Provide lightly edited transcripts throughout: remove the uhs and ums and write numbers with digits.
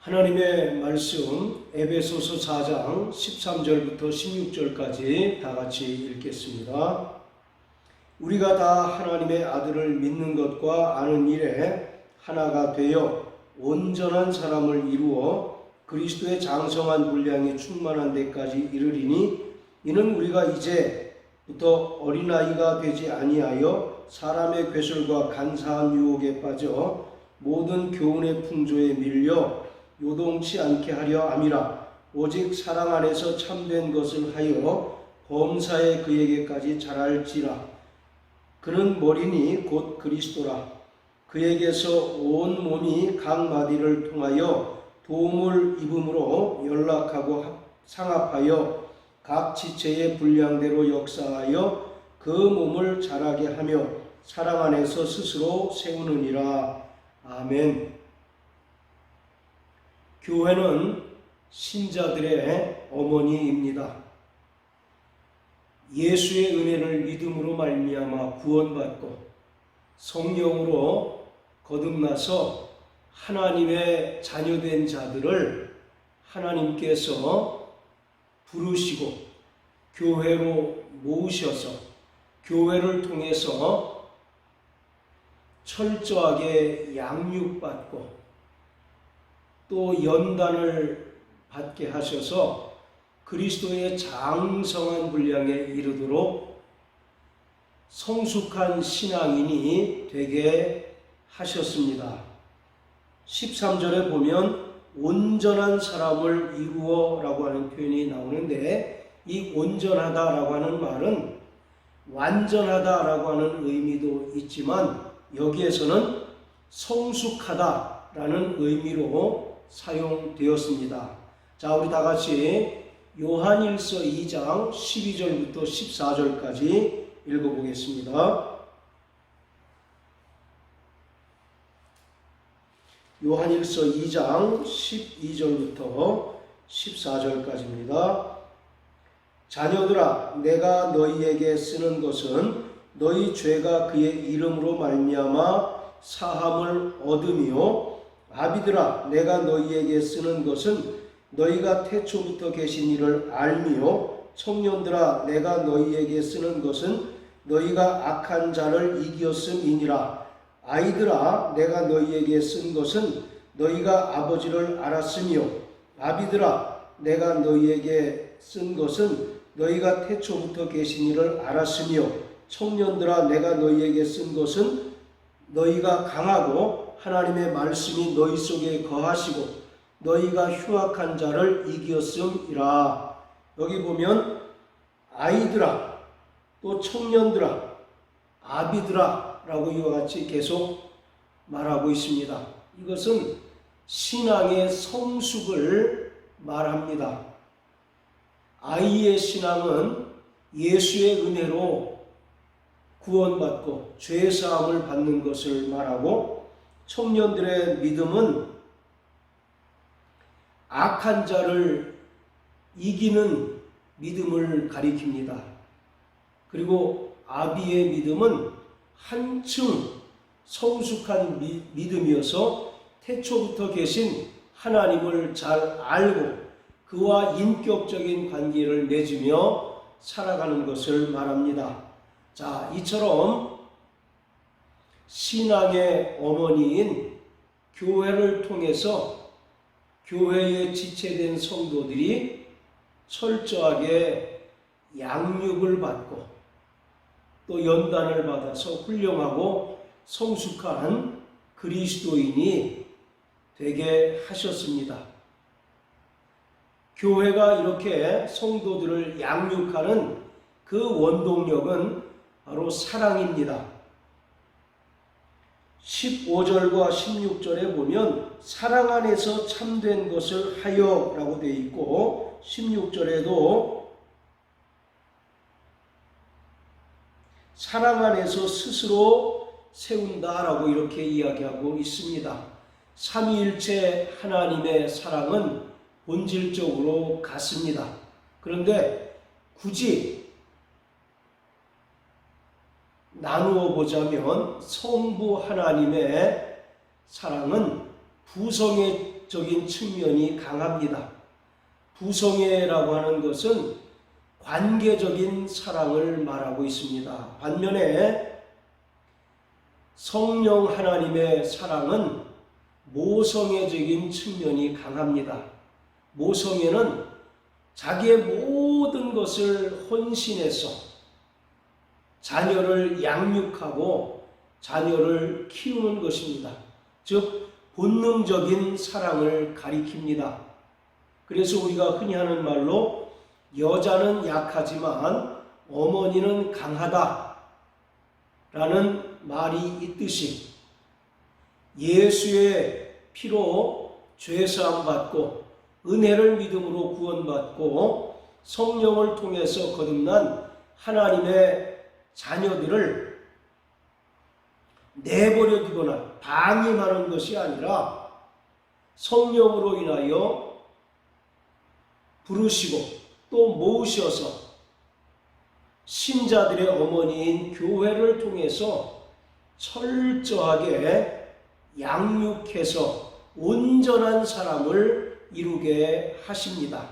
하나님의 말씀 에베소서 4장 13절부터 16절까지 다 같이 읽겠습니다. 우리가 다 하나님의 아들을 믿는 것과 아는 일에 하나가 되어 온전한 사람을 이루어 그리스도의 장성한 분량이 충만한 데까지 이르리니 이는 우리가 이제부터 어린아이가 되지 아니하여 사람의 괴술과 간사한 유혹에 빠져 모든 교훈의 풍조에 밀려 요동치 않게 하려 함이라. 오직 사랑 안에서 참된 것을 하여 범사에 그에게까지 자랄지라. 그는 머리니 곧 그리스도라. 그에게서 온 몸이 각 마디를 통하여 도움을 입음으로 연락하고 상합하여 각 지체의 분량대로 역사하여 그 몸을 자라게 하며 사랑 안에서 스스로 세우느니라. 아멘. 교회는 신자들의 어머니입니다. 예수의 은혜를 믿음으로 말미암아 구원받고 성령으로 거듭나서 하나님의 자녀된 자들을 하나님께서 부르시고 교회로 모으셔서 교회를 통해서 철저하게 양육받고 또 연단을 받게 하셔서 그리스도의 장성한 분량에 이르도록 성숙한 신앙인이 되게 하셨습니다. 13절에 보면 온전한 사람을 이루어 라고 하는 표현이 나오는데, 이 온전하다 라고 하는 말은 완전하다 라고 하는 의미도 있지만 여기에서는 성숙하다 라는 의미로 사용되었습니다. 자, 우리 다 같이 요한일서 2장 12절부터 14절까지 읽어보겠습니다. 요한일서 2장 12절부터 14절까지입니다. 자녀들아, 내가 너희에게 쓰는 것은 너희 죄가 그의 이름으로 말미암아 사함을 얻으며, 아비들아, 내가 너희에게 쓰는 것은 너희가 태초부터 계신 이를 알며, 청년들아, 내가 너희에게 쓰는 것은 너희가 악한 자를 이겼음이니라. 아이들아, 내가 너희에게 쓴 것은 너희가 아버지를 알았으며, 아비들아, 내가 너희에게 쓴 것은 너희가 태초부터 계신 이를 알았으며, 청년들아, 내가 너희에게 쓴 것은 너희가 강하고 하나님의 말씀이 너희 속에 거하시고 너희가 흉악한 자를 이겼음이라. 여기 보면 아이들아, 또 청년들아, 아비들아 라고 이와 같이 계속 말하고 있습니다. 이것은 신앙의 성숙을 말합니다. 아이의 신앙은 예수의 은혜로 구원받고 죄사함을 받는 것을 말하고, 청년들의 믿음은 악한 자를 이기는 믿음을 가리킵니다. 그리고 아비의 믿음은 한층 성숙한 믿음이어서 태초부터 계신 하나님을 잘 알고 그와 인격적인 관계를 맺으며 살아가는 것을 말합니다. 자, 이처럼 신앙의 어머니인 교회를 통해서 교회에 지체된 성도들이 철저하게 양육을 받고 또 연단을 받아서 훌륭하고 성숙한 그리스도인이 되게 하셨습니다. 교회가 이렇게 성도들을 양육하는 그 원동력은 바로 사랑입니다. 15절과 16절에 보면 사랑 안에서 참된 것을 하여 라고 되어 있고, 16절에도 사랑 안에서 스스로 세운다 라고 이렇게 이야기하고 있습니다. 삼위일체 하나님의 사랑은 본질적으로 같습니다. 그런데 굳이 나누어 보자면 성부 하나님의 사랑은 부성의 관계적인 측면이 강합니다. 부성애라고 하는 것은 관계적인 사랑을 말하고 있습니다. 반면에 성령 하나님의 사랑은 모성애적인 측면이 강합니다. 모성애는 자기의 모든 것을 헌신해서 자녀를 양육하고 자녀를 키우는 것입니다. 즉 본능적인 사랑을 가리킵니다. 그래서 우리가 흔히 하는 말로 여자는 약하지만 어머니는 강하다 라는 말이 있듯이 예수의 피로 죄사함 받고 은혜를 믿음으로 구원받고 성령을 통해서 거듭난 하나님의 자녀들을 내버려 두거나 방임하는 것이 아니라 성령으로 인하여 부르시고 또 모으셔서 신자들의 어머니인 교회를 통해서 철저하게 양육해서 온전한 사람을 이루게 하십니다.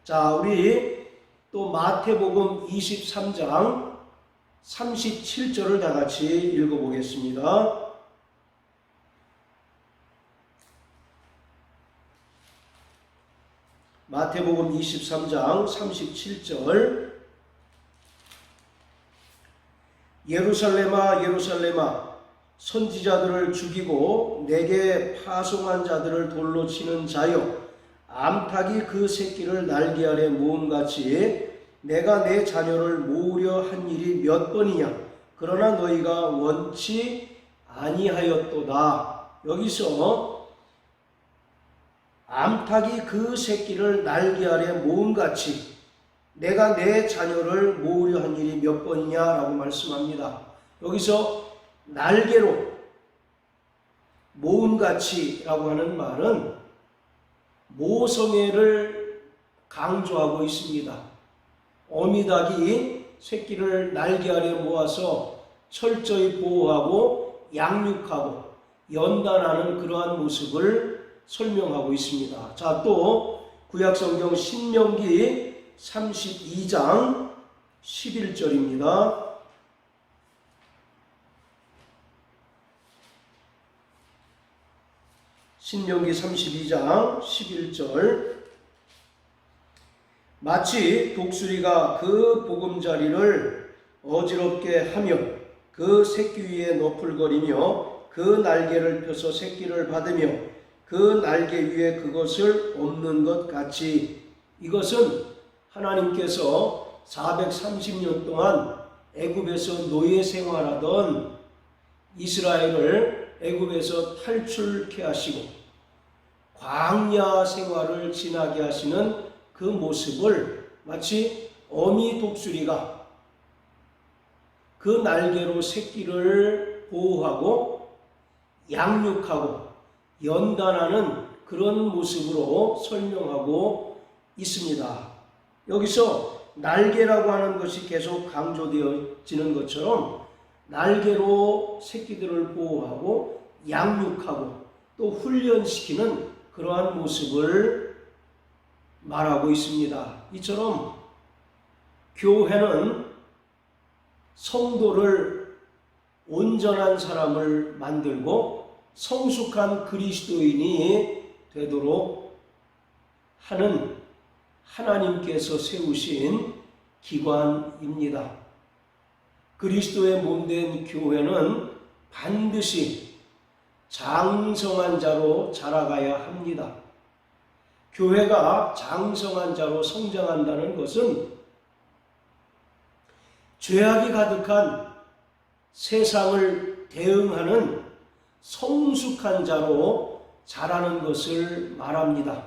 자, 우리 또 마태복음 23장 37절을 다 같이 읽어보겠습니다. 마태복음 23장 37절 예루살렘아 예루살렘아 선지자들을 죽이고 내게 파송한 자들을 돌로 치는 자여 암탉이 그 새끼를 날개 아래 모음같이 내가 내 자녀를 모으려 한 일이 몇 번이냐 그러나 너희가 원치 아니하였도다. 여기서 암탉이 그 새끼를 날개 아래 모음같이 내가 내 자녀를 모으려 한 일이 몇 번이냐라고 말씀합니다. 여기서 날개로 모음같이라고 하는 말은 모성애를 강조하고 있습니다. 어미닭이 새끼를 날개 아래 모아서 철저히 보호하고 양육하고 연단하는 그러한 모습을 설명하고 있습니다. 자, 또 구약성경 신명기 32장 11절입니다. 신명기 32장 11절 마치 독수리가 그 보금자리를 어지럽게 하며 그 새끼 위에 너풀거리며 그 날개를 펴서 새끼를 받으며 그 날개 위에 그것을 엎는 것 같이 이것은 하나님께서 430년 동안 애굽에서 노예 생활하던 이스라엘을 애굽에서 탈출케 하시고 광야 생활을 지나게 하시는 그 모습을 마치 어미 독수리가 그 날개로 새끼를 보호하고 양육하고 연단하는 그런 모습으로 설명하고 있습니다. 여기서 날개라고 하는 것이 계속 강조되어지는 것처럼 날개로 새끼들을 보호하고 양육하고 또 훈련시키는 그러한 모습을 말하고 있습니다. 이처럼 교회는 성도를 온전한 사람을 만들고 성숙한 그리스도인이 되도록 하는 하나님께서 세우신 기관입니다. 그리스도의 몸된 교회는 반드시 장성한 자로 자라가야 합니다. 교회가 장성한 자로 성장한다는 것은 죄악이 가득한 세상을 대응하는 성숙한 자로 자라는 것을 말합니다.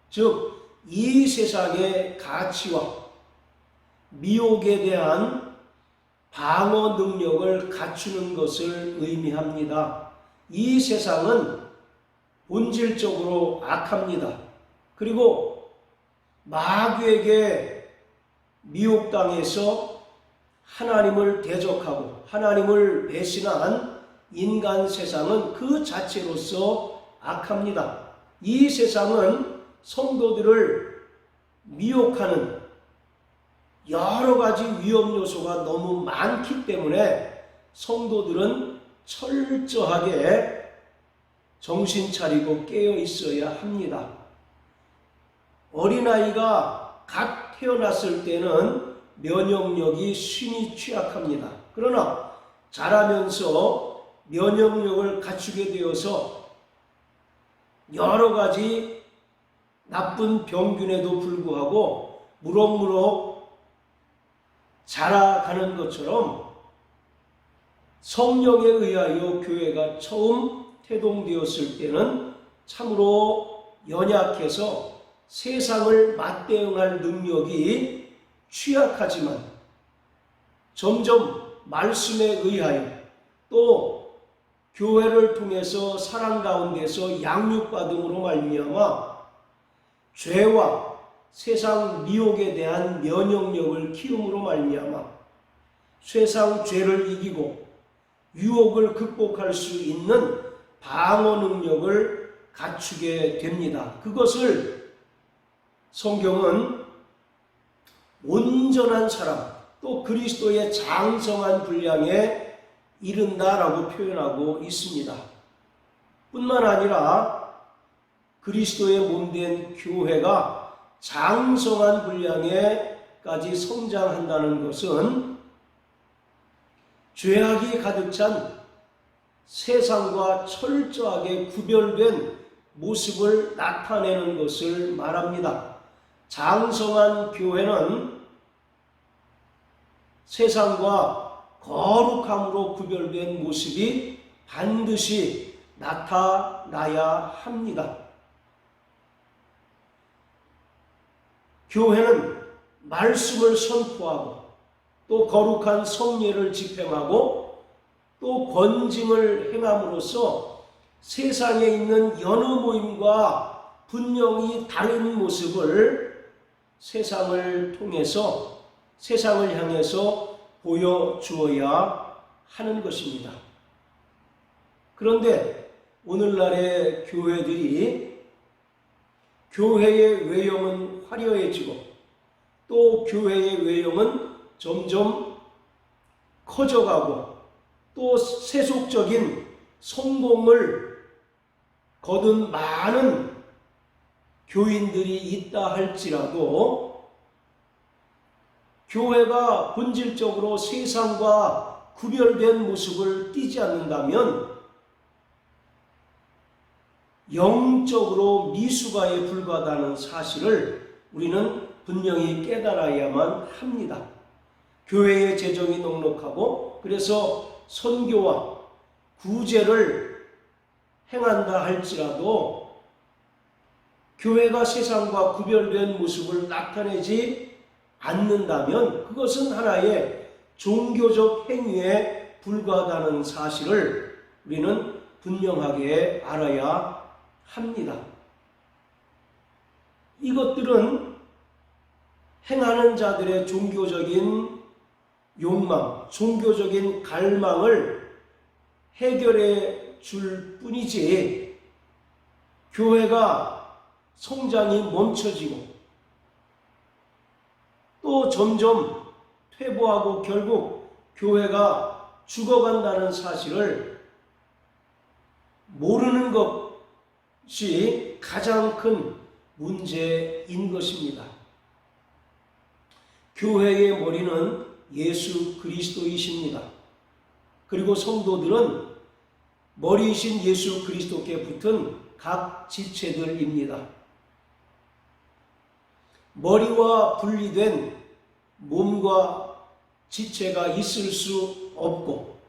즉, 이 세상의 가치와 미혹에 대한 방어 능력을 갖추는 것을 의미합니다. 이 세상은 본질적으로 악합니다. 그리고 마귀에게 미혹당해서 하나님을 대적하고 하나님을 배신한 인간 세상은 그 자체로서 악합니다. 이 세상은 성도들을 미혹하는 여러 가지 위험 요소가 너무 많기 때문에 성도들은 철저하게 정신 차리고 깨어 있어야 합니다. 어린아이가 갓 태어났을 때는 면역력이 심히 취약합니다. 그러나 자라면서 면역력을 갖추게 되어서 여러 가지 나쁜 병균에도 불구하고 무럭무럭 자라가는 것처럼 성령에 의하여 교회가 처음 태동되었을 때는 참으로 연약해서 세상을 맞대응할 능력이 취약하지만 점점 말씀에 의하여 또 교회를 통해서 사랑 가운데서 양육받음으로 말미암아 죄와 세상 미혹에 대한 면역력을 키움으로 말미암아 세상 죄를 이기고 유혹을 극복할 수 있는 방어 능력을 갖추게 됩니다. 그것을 성경은 온전한 사람 또 그리스도의 장성한 분량에 이른다라고 표현하고 있습니다. 뿐만 아니라 그리스도의 몸된 교회가 장성한 분량에까지 성장한다는 것은 죄악이 가득 찬 세상과 철저하게 구별된 모습을 나타내는 것을 말합니다. 장성한 교회는 세상과 거룩함으로 구별된 모습이 반드시 나타나야 합니다. 교회는 말씀을 선포하고 또 거룩한 성례를 집행하고 또 권징을 행함으로써 세상에 있는 여느 모임과 분명히 다른 모습을 세상을 통해서 세상을 향해서 보여주어야 하는 것입니다. 그런데 오늘날의 교회들이 교회의 외형은 화려해지고 또 교회의 외형은 점점 커져가고 또 세속적인 성공을 거둔 많은 교인들이 있다 할지라도 교회가 본질적으로 세상과 구별된 모습을 띠지 않는다면 영적으로 미숙아에 불과하다는 사실을 우리는 분명히 깨달아야만 합니다. 교회의 재정이 넉넉하고 그래서 선교와 구제를 행한다 할지라도 교회가 세상과 구별된 모습을 나타내지 않는다면 그것은 하나의 종교적 행위에 불과하다는 사실을 우리는 분명하게 알아야 합니다. 이것들은 행하는 자들의 종교적인 욕망, 종교적인 갈망을 해결해 줄 뿐이지 교회가 성장이 멈춰지고 또 점점 퇴보하고 결국 교회가 죽어간다는 사실을 모르는 것이 가장 큰 문제인 것입니다. 교회의 머리는 예수 그리스도이십니다. 그리고 성도들은 머리이신 예수 그리스도께 붙은 각 지체들입니다. 머리와 분리된 몸과 지체가 있을 수 없고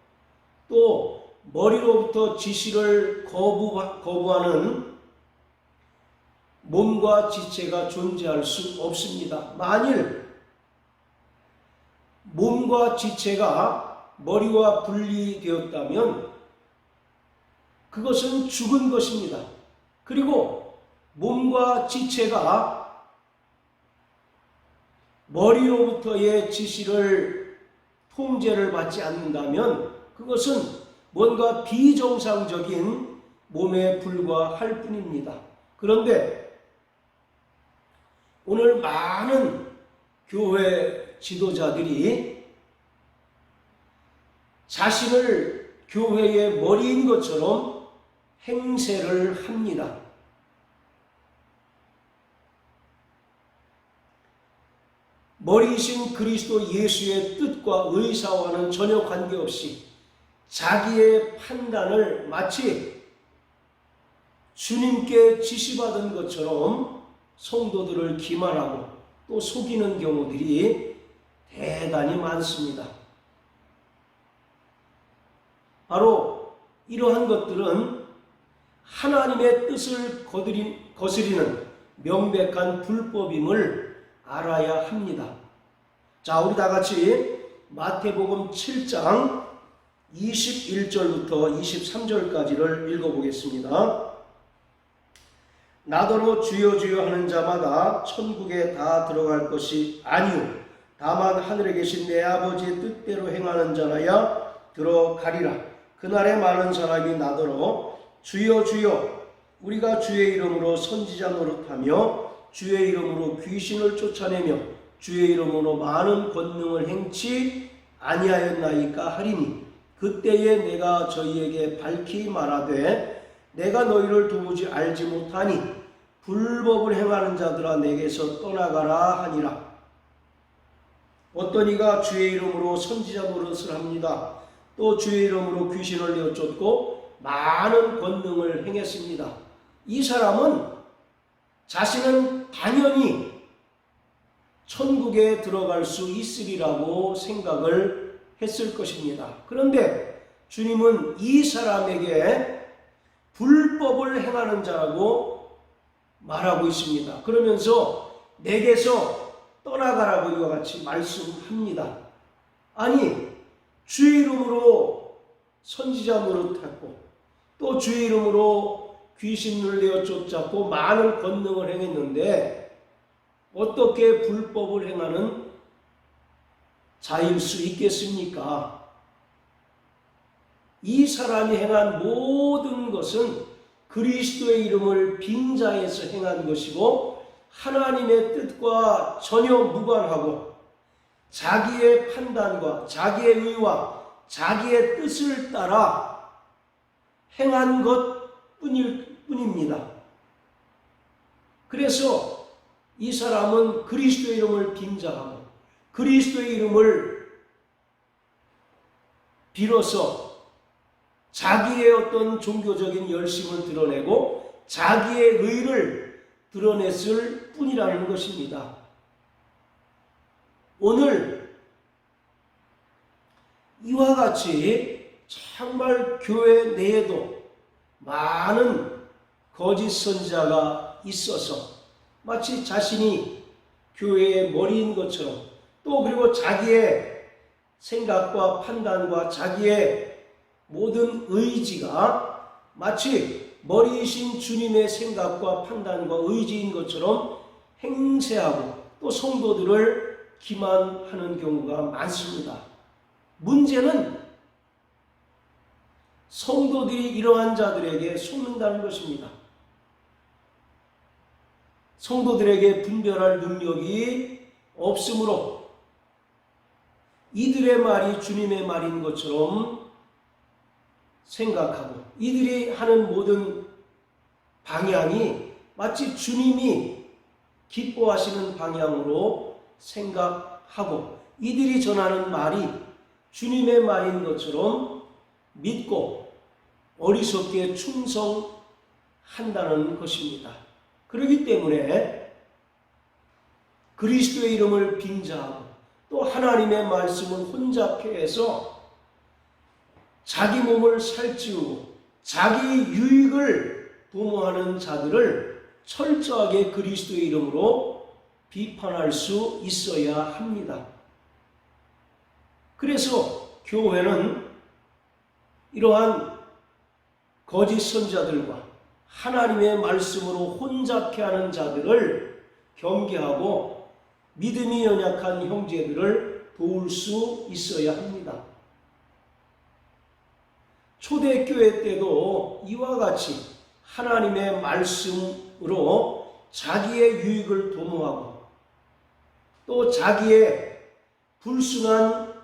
또 머리로부터 지시를 거부하는 몸과 지체가 존재할 수 없습니다. 만일 몸과 지체가 머리와 분리되었다면 그것은 죽은 것입니다. 그리고 몸과 지체가 머리로부터의 지시를 통제를 받지 않는다면 그것은 뭔가 비정상적인 몸에 불과할 뿐입니다. 그런데 오늘 많은 교회 지도자들이 자신을 교회의 머리인 것처럼 행세를 합니다. 머리이신 그리스도 예수의 뜻과 의사와는 전혀 관계없이 자기의 판단을 마치 주님께 지시받은 것처럼 성도들을 기만하고 또 속이는 경우들이 대단히 많습니다. 바로 이러한 것들은 하나님의 뜻을 거스리는 명백한 불법임을 알아야 합니다. 자, 우리 다 같이 마태복음 7장 21절부터 23절까지를 읽어보겠습니다. 나더러 주여 주여 하는 자마다 천국에 다 들어갈 것이 아니요 다만 하늘에 계신 내 아버지의 뜻대로 행하는 자라야 들어가리라. 그날에 많은 사람이 나더러 주여 주여 우리가 주의 이름으로 선지자 노릇하며 주의 이름으로 귀신을 쫓아내며 주의 이름으로 많은 권능을 행치 아니하였나이까 하리니 그때에 내가 저희에게 밝히 말하되 내가 너희를 도무지 알지 못하니 불법을 행하는 자들아 내게서 떠나가라 하니라. 어떤 이가 주의 이름으로 선지자 노릇을 합니다. 또 주의 이름으로 귀신을 내어 쫓고 많은 권능을 행했습니다. 이 사람은 자신은 당연히 천국에 들어갈 수 있으리라고 생각을 했을 것입니다. 그런데 주님은 이 사람에게 불법을 행하는 자라고 말하고 있습니다. 그러면서 내게서 떠나가라고 이와 같이 말씀합니다. 아니, 주의 이름으로 선지자 노릇했고 또 주의 이름으로 귀신을 내어 쫓았고 많은 권능을 행했는데 어떻게 불법을 행하는 자일 수 있겠습니까? 이 사람이 행한 모든 것은 그리스도의 이름을 빙자해서 행한 것이고 하나님의 뜻과 전혀 무관하고 자기의 판단과 자기의 의와 자기의 뜻을 따라 행한 것뿐입니다. 그래서 이 사람은 그리스도의 이름을 빙자하고 그리스도의 이름을 빌어서 자기의 어떤 종교적인 열심을 드러내고 자기의 의를 드러냈을 뿐이라는 것입니다. 오늘 이와 같이 정말 교회 내에도 많은 거짓 선지자가 있어서 마치 자신이 교회의 머리인 것처럼 또 그리고 자기의 생각과 판단과 자기의 모든 의지가 마치 머리이신 주님의 생각과 판단과 의지인 것처럼 행세하고 또 성도들을 기만하는 경우가 많습니다. 문제는 성도들이 이러한 자들에게 속는다는 것입니다. 성도들에게 분별할 능력이 없으므로 이들의 말이 주님의 말인 것처럼 생각하고 이들이 하는 모든 방향이 마치 주님이 기뻐하시는 방향으로 생각하고 이들이 전하는 말이 주님의 말인 것처럼 믿고 어리석게 충성한다는 것입니다. 그렇기 때문에 그리스도의 이름을 빙자하고 또 하나님의 말씀을 혼잡케 해서 자기 몸을 살찌우고 자기 유익을 도모하는 자들을 철저하게 그리스도의 이름으로 비판할 수 있어야 합니다. 그래서 교회는 이러한 거짓 선지자들과 하나님의 말씀으로 혼잡케 하는 자들을 경계하고 믿음이 연약한 형제들을 도울 수 있어야 합니다. 초대교회 때도 이와 같이 하나님의 말씀 모습으로 자기의 유익을 도모하고 또 자기의 불순한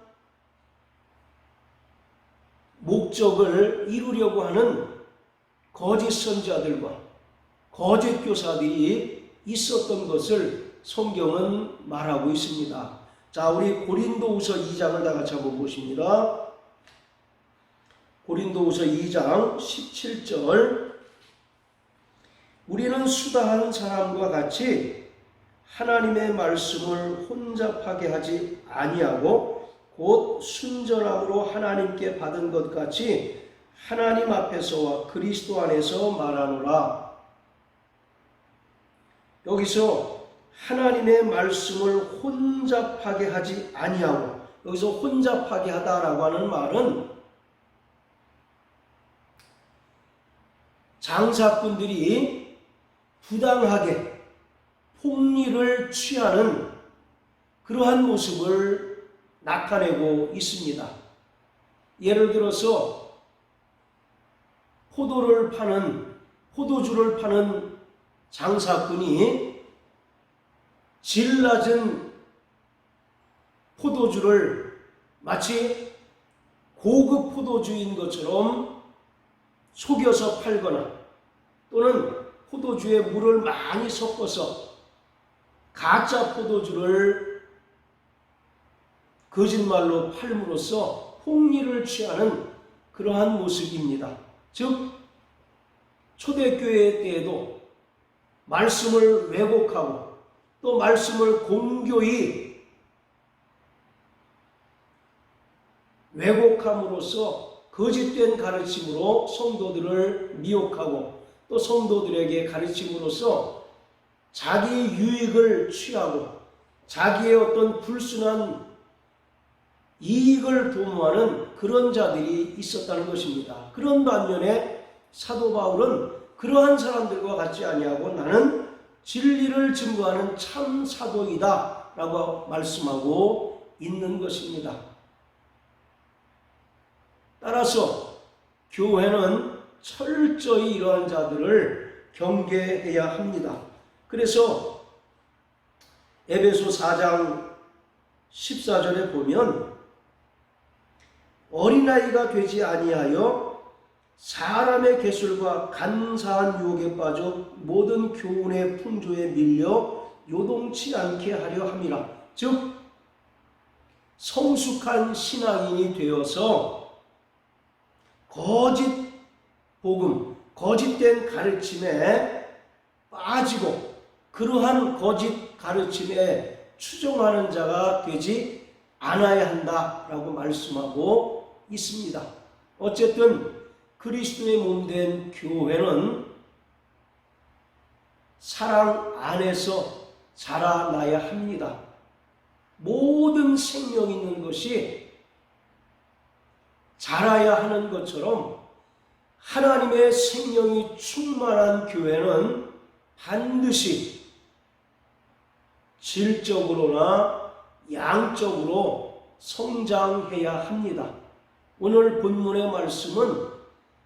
목적을 이루려고 하는 거짓 선지자들과 거짓 교사들이 있었던 것을 성경은 말하고 있습니다. 자, 우리 고린도후서 2장을 다 같이 한번 보십니다. 고린도후서 2장 17절. 우리는 수다하는 사람과 같이 하나님의 말씀을 혼잡하게 하지 아니하고 곧 순전함으로 하나님께 받은 것 같이 하나님 앞에서와 그리스도 안에서 말하노라. 여기서 하나님의 말씀을 혼잡하게 하지 아니하고, 여기서 혼잡하게 하다라고 하는 말은 장사꾼들이 부당하게 폭리를 취하는 그러한 모습을 나타내고 있습니다. 예를 들어서 포도주를 파는 장사꾼이 질 낮은 포도주를 마치 고급 포도주인 것처럼 속여서 팔거나 또는 포도주에 물을 많이 섞어서 가짜 포도주를 거짓말로 팔므로써 폭리를 취하는 그러한 모습입니다. 즉 초대교회 때에도 말씀을 왜곡하고 또 말씀을 공교히 왜곡함으로써 거짓된 가르침으로 성도들을 미혹하고 또 성도들에게 가르침으로써 자기 유익을 취하고 자기의 어떤 불순한 이익을 도모하는 그런 자들이 있었다는 것입니다. 그런 반면에 사도 바울은 그러한 사람들과 같지 아니하고 나는 진리를 증거하는 참 사도이다 라고 말씀하고 있는 것입니다. 따라서 교회는 철저히 이러한 자들을 경계해야 합니다. 그래서 에베소 4장 14절에 보면 어린아이가 되지 아니하여 사람의 계술과 간사한 유혹에 빠져 모든 교훈의 풍조에 밀려 요동치 않게 하려 함이라. 즉 성숙한 신앙인이 되어서 거짓 복음, 거짓된 가르침에 빠지고 그러한 거짓 가르침에 추종하는 자가 되지 않아야 한다라고 말씀하고 있습니다. 어쨌든 그리스도의 몸된 교회는 사랑 안에서 자라나야 합니다. 모든 생명 있는 것이 자라야 하는 것처럼 하나님의 생명이 충만한 교회는 반드시 질적으로나 양적으로 성장해야 합니다. 오늘 본문의 말씀은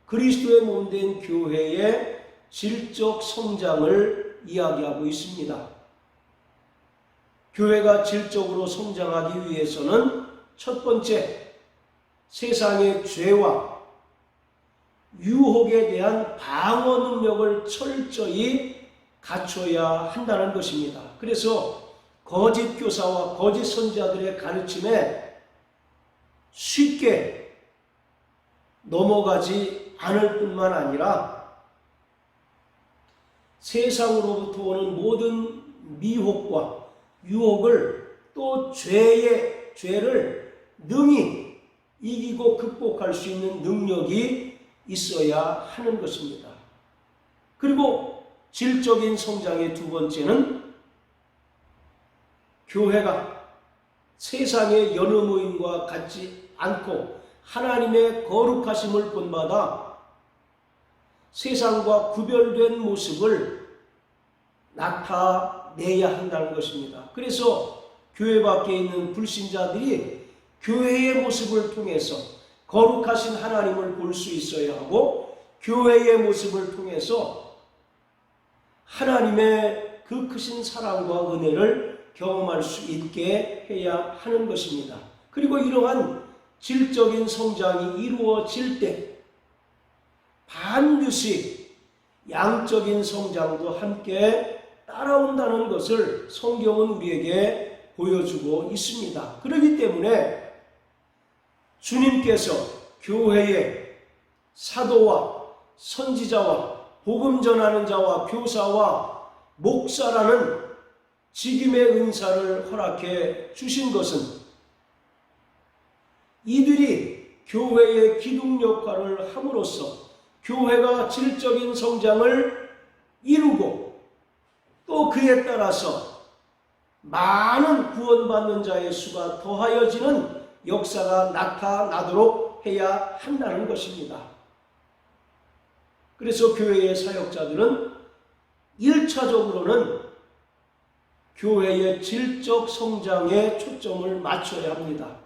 그리스도의 몸된 교회의 질적 성장을 이야기하고 있습니다. 교회가 질적으로 성장하기 위해서는 첫 번째, 세상의 죄와 유혹에 대한 방어 능력을 철저히 갖춰야 한다는 것입니다. 그래서 거짓 교사와 거짓 선지자들의 가르침에 쉽게 넘어가지 않을 뿐만 아니라 세상으로부터 오는 모든 미혹과 유혹을 또 죄를 능히 이기고 극복할 수 있는 능력이 있어야 하는 것입니다. 그리고 질적인 성장의 두 번째는 교회가 세상의 여느 모임과 같지 않고 하나님의 거룩하심을 본받아 세상과 구별된 모습을 나타내야 한다는 것입니다. 그래서 교회 밖에 있는 불신자들이 교회의 모습을 통해서 거룩하신 하나님을 볼 수 있어야 하고 교회의 모습을 통해서 하나님의 그 크신 사랑과 은혜를 경험할 수 있게 해야 하는 것입니다. 그리고 이러한 질적인 성장이 이루어질 때 반드시 양적인 성장도 함께 따라온다는 것을 성경은 우리에게 보여주고 있습니다. 그렇기 때문에 주님께서 교회에 사도와 선지자와 복음 전하는 자와 교사와 목사라는 직임의 은사를 허락해 주신 것은 이들이 교회의 기둥 역할을 함으로써 교회가 질적인 성장을 이루고 또 그에 따라서 많은 구원받는 자의 수가 더하여지는 역사가 나타나도록 해야 한다는 것입니다. 그래서 교회의 사역자들은 1차적으로는 교회의 질적 성장에 초점을 맞춰야 합니다.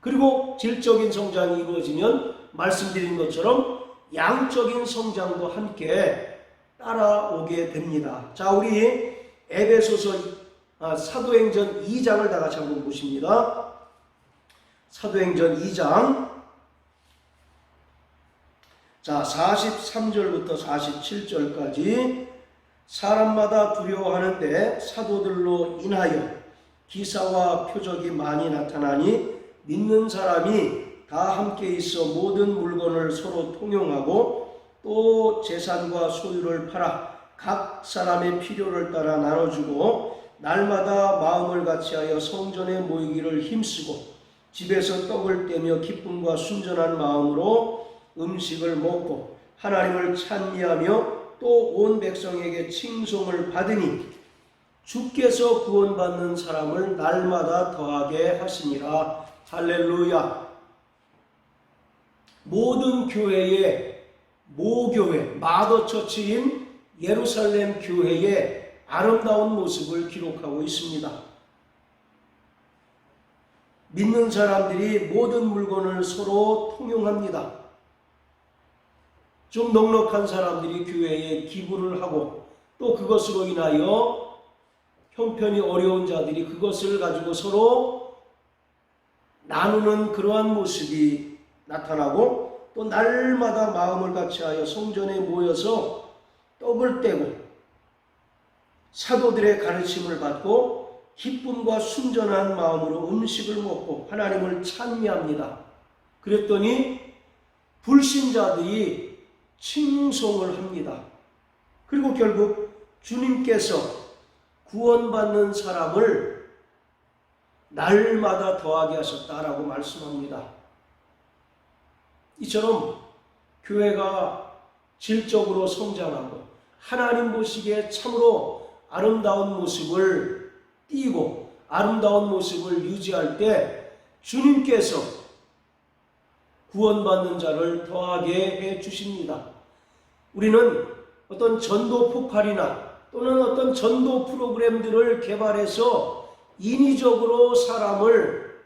그리고 질적인 성장이 이루어지면 말씀드린 것처럼 양적인 성장도 함께 따라오게 됩니다. 자, 우리 에베소서 사도행전 2장을 다 같이 한번 보십니다. 사도행전 2장 자 43절부터 47절까지 사람마다 두려워하는데 사도들로 인하여 기사와 표적이 많이 나타나니 믿는 사람이 다 함께 있어 모든 물건을 서로 통용하고 또 재산과 소유를 팔아 각 사람의 필요를 따라 나눠주고 날마다 마음을 같이하여 성전에 모이기를 힘쓰고 집에서 떡을 떼며 기쁨과 순전한 마음으로 음식을 먹고 하나님을 찬미하며 또 온 백성에게 칭송을 받으니 주께서 구원받는 사람을 날마다 더하게 하시니라. 할렐루야. 모든 교회의 모교회 마더처치인 예루살렘 교회의 아름다운 모습을 기록하고 있습니다. 믿는 사람들이 모든 물건을 서로 통용합니다. 좀 넉넉한 사람들이 교회에 기부를 하고 또 그것으로 인하여 형편이 어려운 자들이 그것을 가지고 서로 나누는 그러한 모습이 나타나고 또 날마다 마음을 같이하여 성전에 모여서 떡을 떼고 사도들의 가르침을 받고 기쁨과 순전한 마음으로 음식을 먹고 하나님을 찬미합니다. 그랬더니 불신자들이 칭송을 합니다. 그리고 결국 주님께서 구원받는 사람을 날마다 더하게 하셨다라고 말씀합니다. 이처럼 교회가 질적으로 성장하고 하나님 보시기에 참으로 아름다운 모습을 띠고 아름다운 모습을 유지할 때 주님께서 구원받는 자를 더하게 해 주십니다. 우리는 어떤 전도 폭발이나 또는 어떤 전도 프로그램들을 개발해서 인위적으로 사람을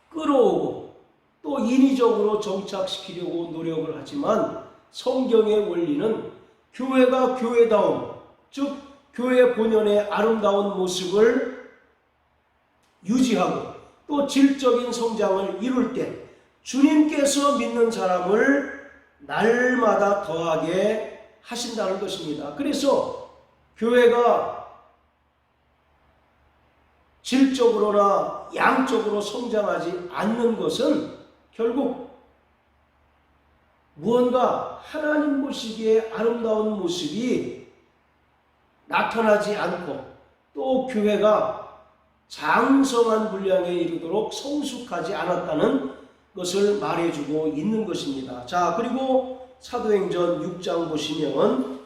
끌어오고 또 인위적으로 정착시키려고 노력을 하지만 성경의 원리는 교회가 교회다움, 즉 교회 본연의 아름다운 모습을 유지하고 또 질적인 성장을 이룰 때 주님께서 믿는 사람을 날마다 더하게 하신다는 것입니다. 그래서 교회가 질적으로나 양적으로 성장하지 않는 것은 결국 무언가 하나님 보시기에 아름다운 모습이 나타나지 않고 또 교회가 장성한 분량에 이르도록 성숙하지 않았다는 것을 말해주고 있는 것입니다. 자, 그리고 사도행전 6장 보시면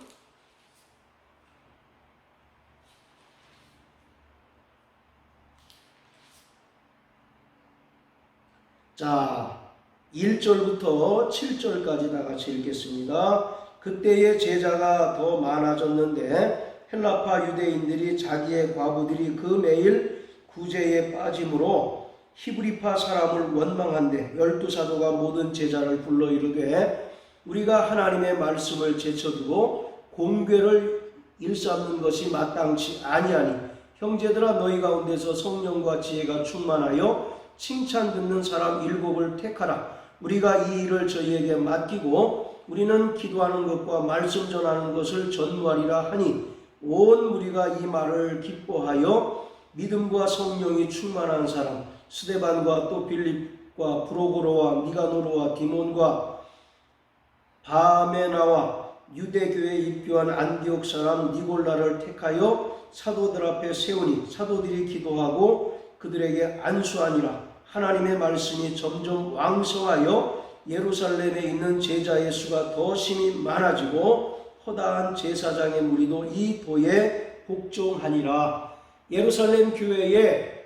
자 1절부터 7절까지 다 같이 읽겠습니다. 그때의 제자가 더 많아졌는데 헬라파 유대인들이 자기의 과부들이 그 매일 구제에 빠짐으로 히브리파 사람을 원망한데 12사도가 모든 제자를 불러 이르되 우리가 하나님의 말씀을 제쳐두고 공궤를 일삼는 것이 마땅치 아니하니 형제들아 너희 가운데서 성령과 지혜가 충만하여 칭찬 듣는 사람 7을 택하라. 우리가 이 일을 저희에게 맡기고 우리는 기도하는 것과 말씀 전하는 것을 전무하리라 하니 온 무리가 이 말을 기뻐하여 믿음과 성령이 충만한 사람 스데반과 또 빌립과 프로고로와 니가노르와 디몬과 바메나와 유대교에 입교한 안디옥 사람 니골라를 택하여 사도들 앞에 세우니 사도들이 기도하고 그들에게 안수하니라. 하나님의 말씀이 점점 왕성하여 예루살렘에 있는 제자의 수가 더 심히 많아지고 허다한 제사장의 무리도 이 도에 복종하니라. 예루살렘 교회에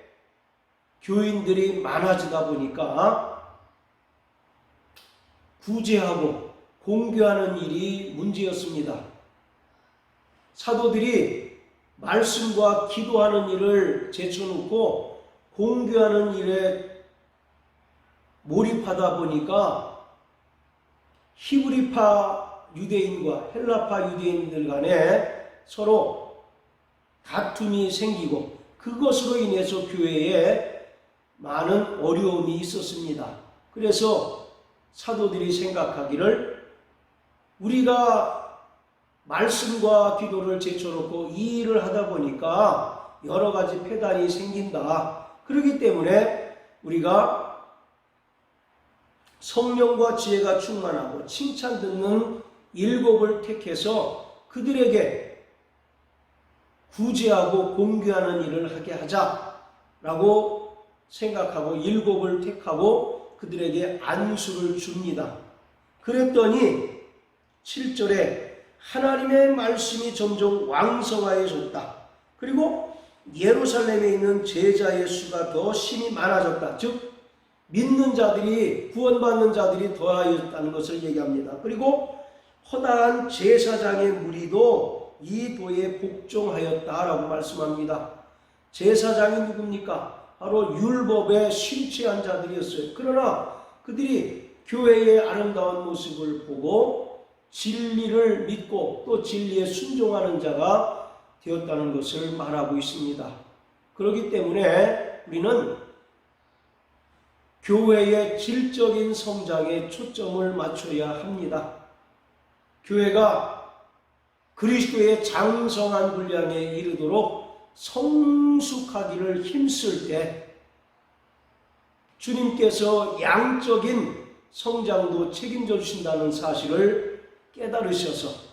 교인들이 많아지다 보니까 구제하고 공교하는 일이 문제였습니다. 사도들이 말씀과 기도하는 일을 제쳐놓고 공교하는 일에 몰입하다 보니까 히브리파 유대인과 헬라파 유대인들 간에 서로 다툼이 생기고 그것으로 인해서 교회에 많은 어려움이 있었습니다. 그래서 사도들이 생각하기를 우리가 말씀과 기도를 제쳐놓고 이 일을 하다 보니까 여러 가지 폐단이 생긴다. 그렇기 때문에 우리가 성령과 지혜가 충만하고 칭찬 듣는 7을 택해서 그들에게 구제하고 공개하는 일을 하게 하자라고 생각하고 7을 택하고 그들에게 안수를 줍니다. 그랬더니 7절에 하나님의 말씀이 점점 왕성하여졌다. 그리고 예루살렘에 있는 제자의 수가 더 심히 많아졌다. 즉 믿는 자들이 구원받는 자들이 더하였다는 것을 얘기합니다. 그리고 허다한 제사장의 무리도 이 도에 복종하였다라고 말씀합니다. 제사장이 누굽니까? 바로 율법에 심취한 자들이었어요. 그러나 그들이 교회의 아름다운 모습을 보고 진리를 믿고 또 진리에 순종하는 자가 되었다는 것을 말하고 있습니다. 그렇기 때문에 우리는 교회의 질적인 성장에 초점을 맞춰야 합니다. 교회가 그리스도의 장성한 분량에 이르도록 성숙하기를 힘쓸 때 주님께서 양적인 성장도 책임져 주신다는 사실을 깨달으셔서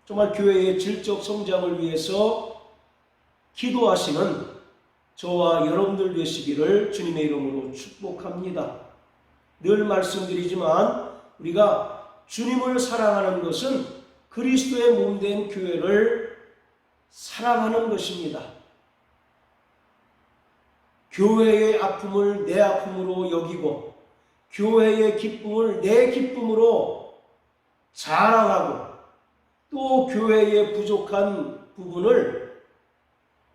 정말 교회의 질적 성장을 위해서 기도하시는 저와 여러분들 되시기를 주님의 이름으로 축복합니다. 늘 말씀드리지만 우리가 주님을 사랑하는 것은 그리스도의 몸된 교회를 사랑하는 것입니다. 교회의 아픔을 내 아픔으로 여기고 교회의 기쁨을 내 기쁨으로 자랑하고 또 교회의 부족한 부분을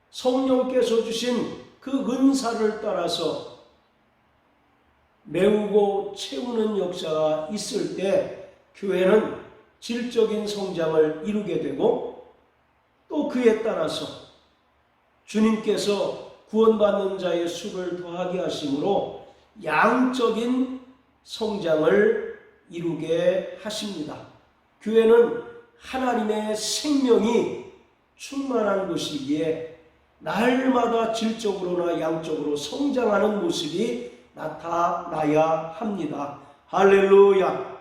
성령께서 주신 그 은사를 따라서 메우고 채우는 역사가 있을 때 교회는 질적인 성장을 이루게 되고 또 그에 따라서 주님께서 구원받는 자의 수를 더하게 하심으로 양적인 성장을 이루게 하십니다. 교회는 하나님의 생명이 충만한 것이기에 날마다 질적으로나 양적으로 성장하는 모습이 나타나야 합니다. 할렐루야.